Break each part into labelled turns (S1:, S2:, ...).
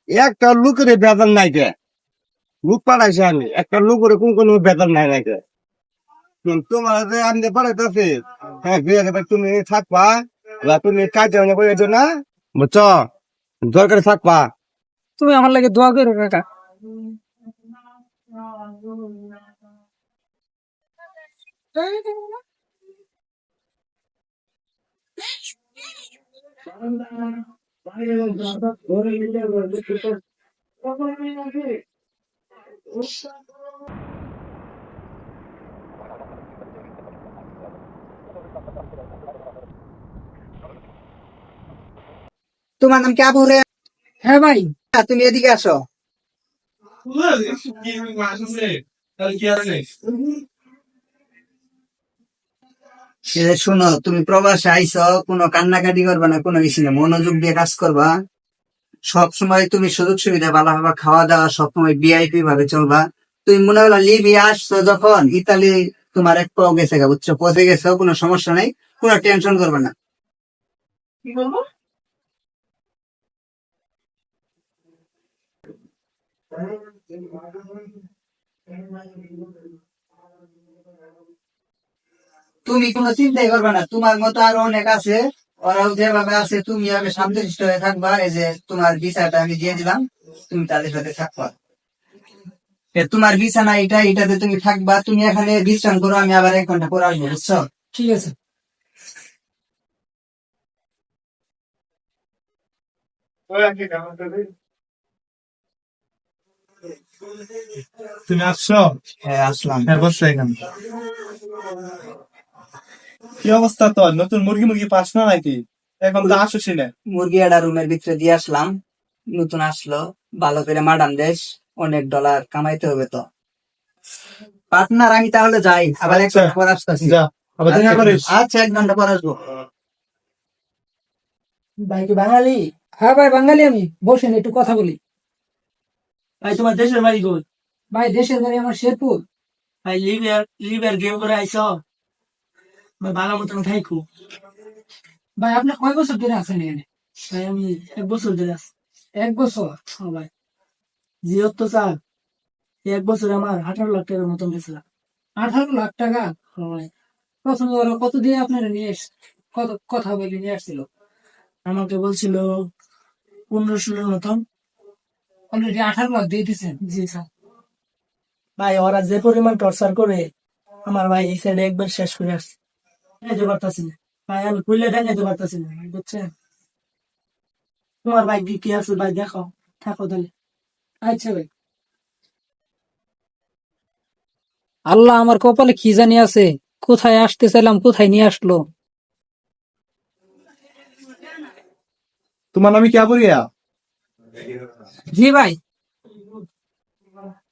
S1: একটা লোকের বেতন নাই কে, লোক পাঠাইছে আমি, একটা লোকের কোন বেতন নাই নাই কে। তোমার যে আনতে পাঠাইতেছে, হ্যাঁ তুমি থাকবা, বা তুমি কাজে করে না, বুঝছ, দরকার থাকবা।
S2: তুমি আমার লাগে দোয়া করো কাকা।
S3: তোমার নাম কি আবু রে?
S2: হ্যাঁ ভাই।
S3: তুমি এদিকে আসো। শোনো, তুমি প্রবাসে আইছো, কোনো কান্নাকাটি করবা না, কোনো কিছু না, মনোযোগ দিয়ে কাজ করবা। সব সময় তুমি সুযোগ সুবিধা ভালো হবা, খাওয়া দাওয়া সবসময় ভিআইপি ভাবে চলবা। তুমি মনে হলো লিবিয়া আসছো যখন, ইতালি তোমার এক পাও গেছে গা, বুঝছো, পচে গেছো, কোনো সমস্যা নাই, কোনো টেনশন করবে না। তুমি কোনো চিন্তাই করবে না, তোমার মতো আরো অনেক আছে, ওরাও যেভাবে আছে তুমি এভাবে শান্তশিষ্ট হয়ে থাকবা। এই যে তোমার ভিসাটা আমি দিয়ে দিলাম, তুমি তাদের সাথে থাকবা। তোমার বিছানা এটা, এটাতে তুমি থাকবা, তুমি এখানে বিশ্রাম করো, আমি আবার 1 ঘন্টা পরে আসবো, বুঝছো?
S2: ঠিক আছে।
S4: তুমি আসছো?
S3: হ্যাঁ, আসলাম।
S4: হ্যাঁ, বসছো এখানে। কি অবস্থা তোর? নতুন মুরগি মুরগি পাস না নাকি? এখন তো আসছি না।
S3: মুরগি একটা রুমের ভিতরে দিয়ে আসলাম, নতুন আসলো, ভালো করে মাডান দেশ, অনেক ডলার কামাইতে হবে তো। পার্টনার, আমি তাহলে যাই, আবার 1 ঘন্টা পর আসতেছি।
S4: যা, আবার দেখা করিস।
S3: আচ্ছা, 1 ঘন্টা পর আসবো।
S2: ভাই কি বাঙালি? হ্যাঁ ভাই বাঙালি আমি। বসেন একটু কথা বলি।
S5: ভাই তোমার দেশের বাড়ি কই?
S2: ভাই দেশের বাড়ি আমার শেরপুর।
S5: ভাই লিবিয়ার লিবিয়ার গেম করে আইছ? ভাই ভালো মতন থাইকো।
S2: ভাই আপনি কয় বছর ধরে আছেন এখানে?
S5: ভাই আমি 1 বছর ধরে আছি।
S2: 1 বছর?
S5: ও ভাই, জিওর তো স্যার 1 বছরে আমার 18 লাখ টাকার মতন গেছিলাম।
S2: 18 লাখ টাকা?
S5: ও ভাই,
S2: প্রথমে ওরা কত দিয়ে আপনারা নিয়ে কত কথা বলে নিয়ে আসছিল?
S5: আমাকে বলছিল 15-16 মতন।
S2: অলরেডি 18 লাখ দিয়ে দিচ্ছেন?
S5: জি স্যার। ভাই ওরা যে পরিমাণ টর্চার করে আমার ভাই এই সাইডে একবার শেষ করে আসছে। দেখাইতে পারতাছি না ভাই, আমি খুললে দেখাইতে পারতাছি না ভাই, বুঝছেন? তোমার ভাই কি কি আছে ভাই, দেখো, থাকো তাহলে।
S2: আচ্ছা ভাই। আল্লাহ, আমার কপালে কি জানি আছে, কোথায় আসতে চাইলাম কোথায় নিয়ে আসলো।
S4: তোমার নামে কি আবুরিয়া?
S2: জি ভাই।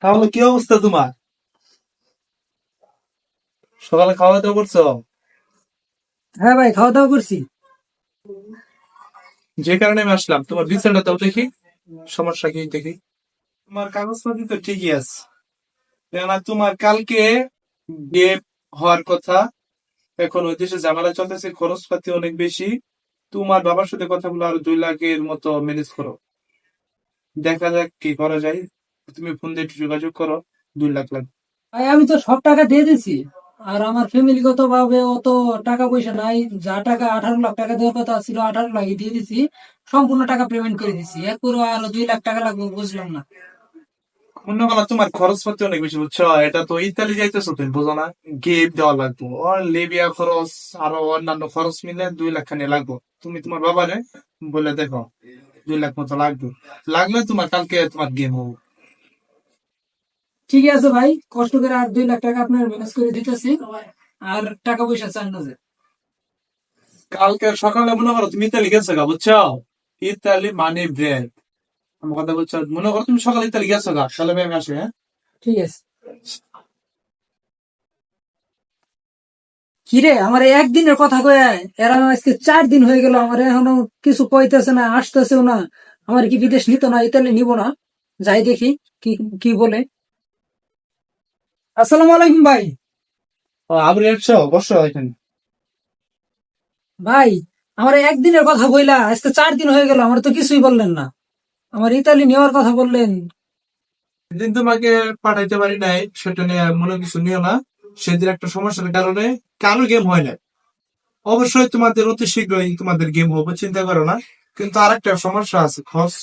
S4: তাহলে কি অবস্থা তোমার? সকালে খাওয়া দাওয়া করছো?
S2: হ্যাঁ ভাই, খাওয়া দাওয়া করছি।
S4: যে কারণে আমি আসলাম, তোমার বিচারটা দাও দেখি, সমস্যা কি দেখি। তোমার কাগজপাতি তো ঠিকই আছে, কেননা তোমার কালকে বিয়ে হওয়ার কথা। এখন ওই দেশে ঝামেলা চলতেছে, খরচপাতি অনেক বেশি। তোমার বাবার সাথে কথা বলে আরো 2 লাখের মতো ম্যানেজ করো। দেখা যাক কি করা যায়। তুমি ফোন দিয়ে একটু যোগাযোগ করো। 2 লাখ লাগবে।
S2: ভাই আমি তো সব টাকা দিয়ে দিছি, আর আমার ফ্যামিলিগত ভাবে অত টাকা পয়সা নাই। যা টাকা 18 লাখ টাকা দেওয়ার কথা ছিল 18 লাখই দিয়ে দিছি। সম্পূর্ণ টাকা পেমেন্ট করে দিছি, এরপর আরো 2 লাখ টাকা লাগবে, বুঝলাম না।
S4: অন্য কথা, তোমার খরচপাতি অনেক বেশি, বুঝছো? এটা তো ইতালি যাইতেছো, তুমি বুঝো না? গিফট দেওয়া লাগবে, ওর লিবিয়া খরচ আরো অন্যান্য খরচ মিলে 2 লাখ খানি লাগবে। তুমি তোমার বাবারে বলে দেখো, 2 লাখ মতো লাগবে। লাগলে তোমার কালকে তোমার গেম হবো।
S2: ঠিক আছে ভাই, কষ্ট করে আর 2 লাখ টাকা আপনার ম্যানেজ করে দিতেছি। আর টাকা পয়সা চান না যে?
S4: কালকে সকালে মনে করো তুমি ইতালি গেছো গা, বুঝছো? ইতালি মানে ব্রেড। আমার কথা বুঝছো? মনে করো তুমি সকালে ইতালি গেছো গা, তাহলে আমি আসি, হ্যাঁ?
S2: ঠিক আছে। কিরে, আমার এই একদিনের কথা কয়ে এরা আজকে 4 দিন হয়ে গেল, আমার এখনো কিছু কইতেছে না, আসতেছেও না। আমার কি বিদেশ নিত না, ইতালি নিব না? যাই দেখি কি কি বলে। আসসালামু আলাইকুম ভাই।
S4: ও, আবার এসছো? বসো এখানে।
S2: ভাই, আমার এই একদিনের কথা বইলা আজকে 4 দিন হয়ে গেল, আমার তো কিছুই বললেন না। আমার ইতালি নেওয়ার কথা বললেন।
S4: সেদিন তোমাকে পাঠাইতে পারি নাই, সেটা নিয়ে মনে কিছু নিও না। সেদিন একটা সমস্যার কারণে কারো গেম হয় না। অবশ্যই তোমাদের অতি শীঘ্রই তোমাদের গেম হবে, চিন্তা করো না। কিন্তু আরেকটা সমস্যা আছে, খরচ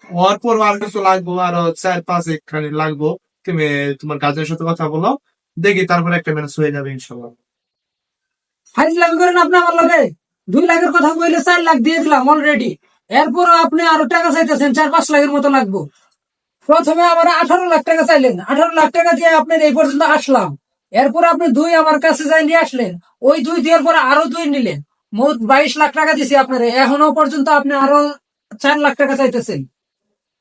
S4: হওয়ার পর আর কিছু লাগবো, আরো 4-5 একখানি লাগবো। তুমি তোমার কাজের সাথে কথা বলো, দেখি তারপরে একটা ম্যানেজ হয়ে যাবে ইনশাল্লাহ।
S2: ফাইজলামি করেন আপনি আমার লগে। 2 লাখের কথা বললে 4 লাখ দিয়ে দিলাম অলরেডি। এরপরও আপনি আরো টাকা চাইতেছেন, 4-5 লাখের মতো লাগবে। প্রথমে আমার 18 লাখ টাকা চাইলেন, 18 লাখ টাকা দিয়ে আপনার এই পর্যন্ত আসলাম। এরপর আপনি 2 আমার কাছে যাই নিয়ে আসলেন, ওই 2 দেওয়ার পরে আরো 2 নিলেন। মোট 22 লাখ টাকা দিছি আপনার, এখনো পর্যন্ত আপনি আরো 4 লাখ টাকা চাইতেছেন।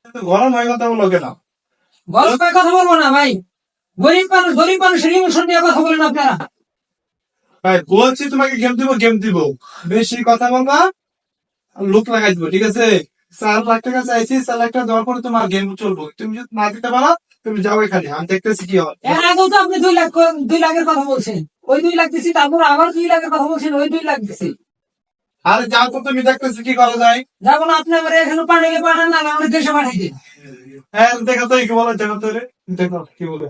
S4: কিন্তু গরম হয়ে কথা বলো কেন?
S2: গল্পের কথা বলবো না ভাই। গরিব মানুষের ইমোশন নিয়ে কথা বলেন আপনারা।
S4: ভাই বলছি তোমাকে গেম দিব, গেম দিব, বেশি কথা বলবা, লোক লাগাই দিব, ঠিক আছে? 4 লাখ টাকা চাইছি, 4 লাখ টাকা দেওয়ার পরে তোমার গেম চলবো। তুমি যদি না দিতে পারো, তুমি যাও এখানে, আমি দেখতেছি কি হয়।
S2: এর আগেও তো আপনি 2 লাখের কথা বলছেন, ওই 2 লাখ দিছি। তারপর আবার 2 লাখের কথা বলছেন, ওই 2 লাখ দিছি।
S4: আরে যাও তো, তুমি দেখতেছি কি করা যায়।
S2: যাবো না, আপনি আমার এখানে পাঠান না, আমাদের দেশে পাঠাই দিন।
S4: হ্যাঁ দেখো তো কি বলে, দেখো তো রে, দেখো কি বলে।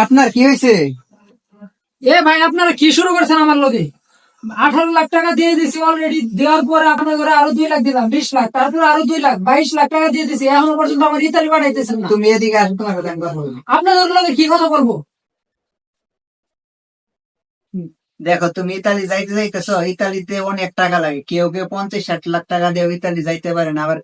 S3: আপনার কি হয়েছে?
S2: এ ভাই, আপনারা কি শুরু করছেন আমার লগে? 18 লাখ টাকা দিয়ে দিছি অলরেডি। দেওয়ার পরে আপনার ঘরে আরো 2 লাখ দিলাম, 20 লাখ। তারপরে আরো 2 লাখ, 22 লাখ টাকা দিয়ে দিছি। এখনো পর্যন্ত আমার ইতালি পাঠাইতেছেন না।
S3: তুমি এদিকে আসো, তোমার সাথে আমি কথা বলবো।
S2: আপনাদের লগে কি কথা বলবো?
S3: দেখো, তুমি ইতালি যাইতে যাইতেছো, ইতালিতে অনেক টাকা লাগে। কেউ কেউ 50-60 লাখ টাকা দিয়ে ইতালি যাইতে পারে না। আবার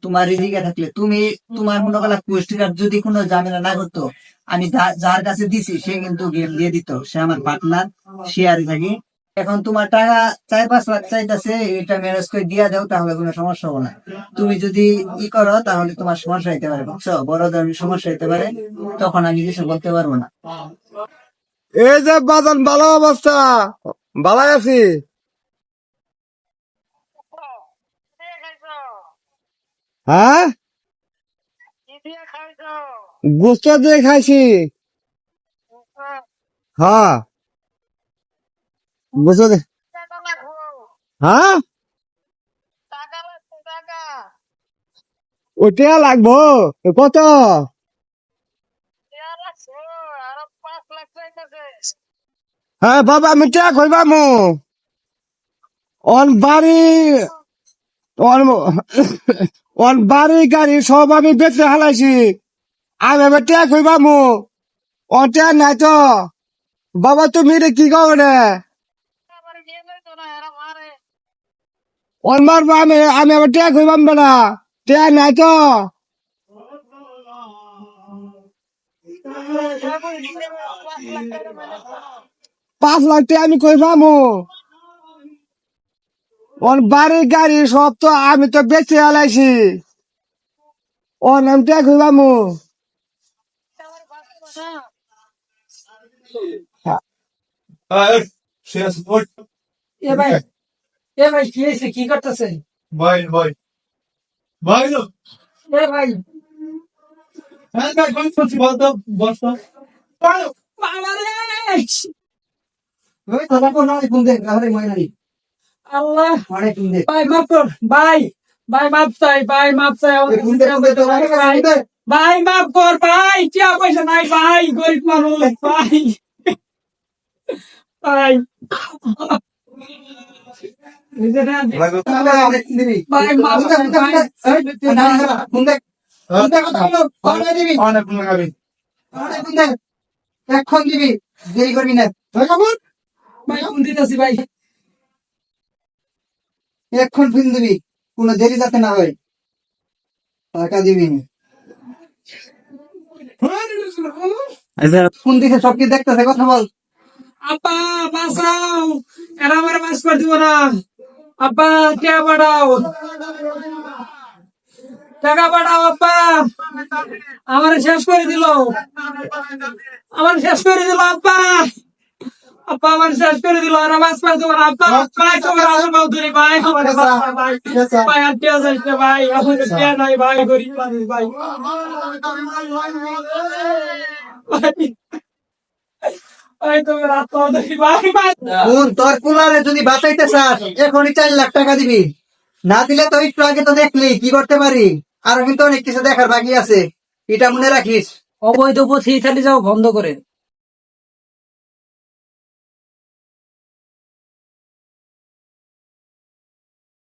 S3: তোমার এদিকে থাকলে তুমি, তোমার মনে করলা পুরস্কার যদি কোনো ঝামেলা না করতো, আমি যার কাছে দিছি সে কিন্তু গেম দিয়ে দিত, সে আমার পার্টনার, শেয়ারে থাকি। এখন তোমার টাকা 4-5 লাখ চাইতেছে, এটা ম্যানেজ করে দিয়া দাও, তাহলে কোনো সমস্যা হবে না। তুমি যদি ই করো তাহলে তোমার সমস্যা হইতে পারে, বুঝছো? বড় ধরনের সমস্যা হইতে পারে, তখন আমি কিছু বলতে পারবো না।
S1: এই যে বাজান, ভালো অবস্থা, ভালো আছি। হ্যাঁ, গোস্ত দিয়ে খাইছি। হ্যাঁ, গোস্ত দিয়ে। হ্যাঁ, ওটা লাগবো কত? হ্যাঁ বাবা, আমি টিয়া কইবা মু অন বাড়ি, অন অন বাড়ি গাড়ি সব আমি বেঁচে হালাইছি। আমি এবার টিয়া কইবা মু, অন টিয়া নাই তো। বাবা তুমি এটা কি কও রে? অন মারবো আমি, আমি আবার টিয়া কইবাম না, টিয়া নাই তো। 5 লাখ টাকা আমি কইবামু। অন বাড়ি গাড়ি সব তো আমি তো বেঁচে হালাইছি। অন আমি টিয়া কইবামু।
S4: এই, শেষ, ওঠ।
S2: এ ভাই, কি হয়েছে? কি করতেছে?
S4: ভাই ভাই ভাই,
S2: এ ভাই,
S4: হ্যাঁ ভাই, কোন করছি বলতো, বস তো।
S2: বাবা রে!
S3: ওই তো দেখো না, ওই ফোন দেখ, আরে ময়না নেই,
S2: আল্লাহ!
S3: অনেক ফোন দেখ।
S2: ভাই মাফ কর, ভাই। ভাই মাফ চাই, ভাই মাফ চাই।
S3: এই ফোন দেখ, ফোন দেখ, তো ভাই,
S2: ভাই,
S3: ফোন দেখ।
S2: ভাই মাফ কর ভাই, টিয়া পয়সা নাই ভাই, গরিব মানুষ ভাই। ভাই, বুঝে না?
S3: অনেক ফোন দিবি।
S2: ভাই মাফ
S3: ফোন দেখ,
S2: চাই
S3: ফোন
S2: ভাই।
S3: দেখ, এই, না, না, না, ফোন দেখ। ফোন দেখ, কথা বলো, ফোন দিবি।
S4: অনেক লাগাবি।
S3: অনেক ফোন দেখ, এখন দিবি, দেরি করবি না। ভাই, কামড়।
S2: ভাই ফোন দিতেছি ভাই।
S3: এখন ফোন দিবি, কোনো দেরি যাতে না হয়, টাকা দিবি। আচ্ছা, ফোন দিছে, সব কি দেখতেছে, কথা বল।
S2: আব্বা বাঁচাও, এরা আমার মাছ করে দিব না। আব্বা টাকা পাঠাও, টাকা পাঠাও আব্বা। আমার শেষ করে দিল, আমার শেষ করে দিল আব্বা। আব্বা আমার শেষ করে দিল, আর মাছ করে দিব না। আব্বা ভাই, তোমার আমার বউ ধরি ভাই, আমার বাচ্চা ভাই। ভাই আর টিয়া যাইছে ভাই, আমার টিয়া নাই ভাই, গরিব মানুষ ভাই। ভাই তোমার আত্মা ধরি ভাই, ভাই।
S3: তোর পোলারে যদি বাঁচাইতে চাস, এখনই 4 লাখ টাকা দিবি। না দিলে তো একটু আগে তো দেখলি কি করতে পারি, আরো কিন্তু অনেক কিছু দেখার বাকি আছে, এটা মনে রাখিস।
S2: অবৈধ পথে ইতালি যাও বন্ধ করেন।